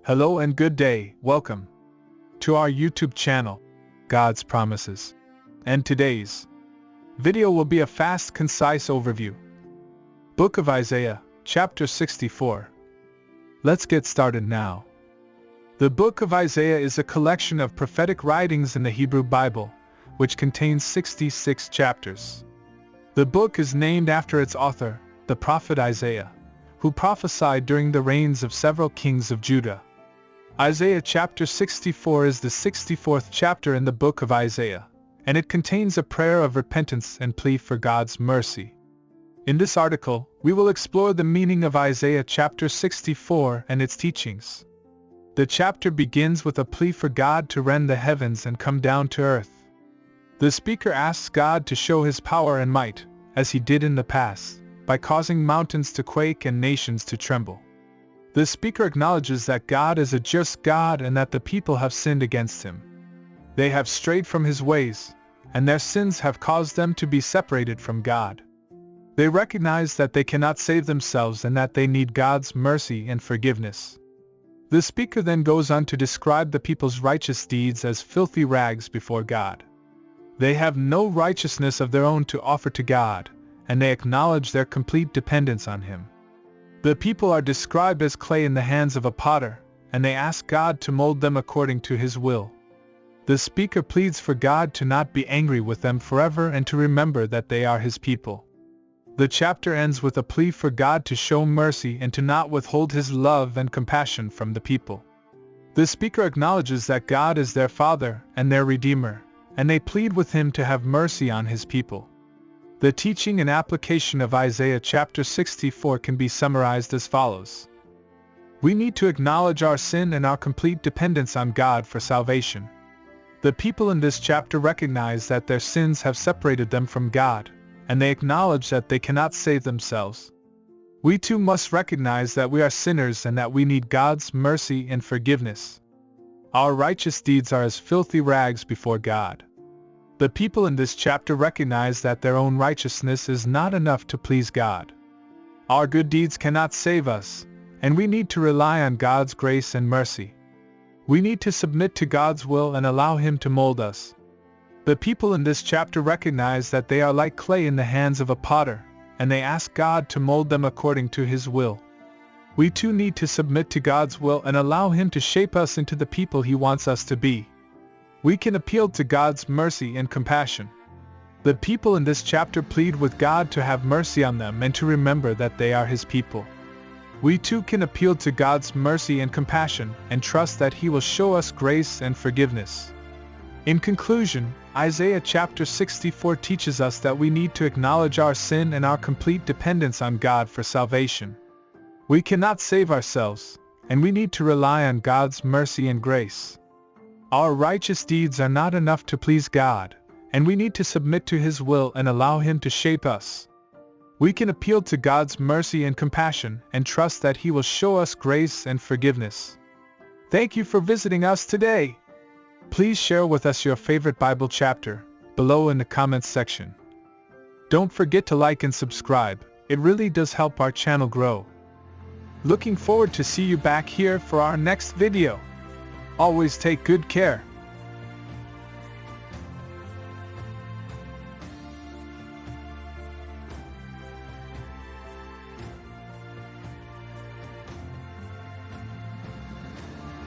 Hello and good day, welcome to our YouTube channel, God's Promises. And today's video will be a fast, concise overview. Book of Isaiah, chapter 64. Let's get started now. The book of Isaiah is a collection of prophetic writings in the Hebrew Bible, which contains 66 chapters. The book is named after its author, the prophet Isaiah, who prophesied during the reigns of several kings of Judah. Isaiah chapter 64 is the 64th chapter in the book of Isaiah, and it contains a prayer of repentance and plea for God's mercy. In this article, we will explore the meaning of Isaiah chapter 64 and its teachings. The chapter begins with a plea for God to rend the heavens and come down to earth. The speaker asks God to show his power and might, as he did in the past, by causing mountains to quake and nations to tremble. The speaker acknowledges that God is a just God and that the people have sinned against him. They have strayed from his ways, and their sins have caused them to be separated from God. They recognize that they cannot save themselves and that they need God's mercy and forgiveness. The speaker then goes on to describe the people's righteous deeds as filthy rags before God. They have no righteousness of their own to offer to God, and they acknowledge their complete dependence on him. The people are described as clay in the hands of a potter, and they ask God to mold them according to his will. The speaker pleads for God to not be angry with them forever and to remember that they are his people. The chapter ends with a plea for God to show mercy and to not withhold his love and compassion from the people. The speaker acknowledges that God is their Father and their Redeemer, and they plead with him to have mercy on his people. The teaching and application of Isaiah chapter 64 can be summarized as follows. We need to acknowledge our sin and our complete dependence on God for salvation. The people in this chapter recognize that their sins have separated them from God, and they acknowledge that they cannot save themselves. We too must recognize that we are sinners and that we need God's mercy and forgiveness. Our righteous deeds are as filthy rags before God. The people in this chapter recognize that their own righteousness is not enough to please God. Our good deeds cannot save us, and we need to rely on God's grace and mercy. We need to submit to God's will and allow him to mold us. The people in this chapter recognize that they are like clay in the hands of a potter, and they ask God to mold them according to his will. We too need to submit to God's will and allow him to shape us into the people he wants us to be. We can appeal to God's mercy and compassion. The people in this chapter plead with God to have mercy on them and to remember that they are his people. We too can appeal to God's mercy and compassion and trust that he will show us grace and forgiveness. In conclusion, Isaiah chapter 64 teaches us that we need to acknowledge our sin and our complete dependence on God for salvation. We cannot save ourselves, and we need to rely on God's mercy and grace. Our righteous deeds are not enough to please God, and we need to submit to his will and allow him to shape us. We can appeal to God's mercy and compassion and trust that he will show us grace and forgiveness. Thank you for visiting us today. Please share with us your favorite Bible chapter below in the comments section. Don't forget to like and subscribe, it really does help our channel grow. Looking forward to see you back here for our next video. Always take good care.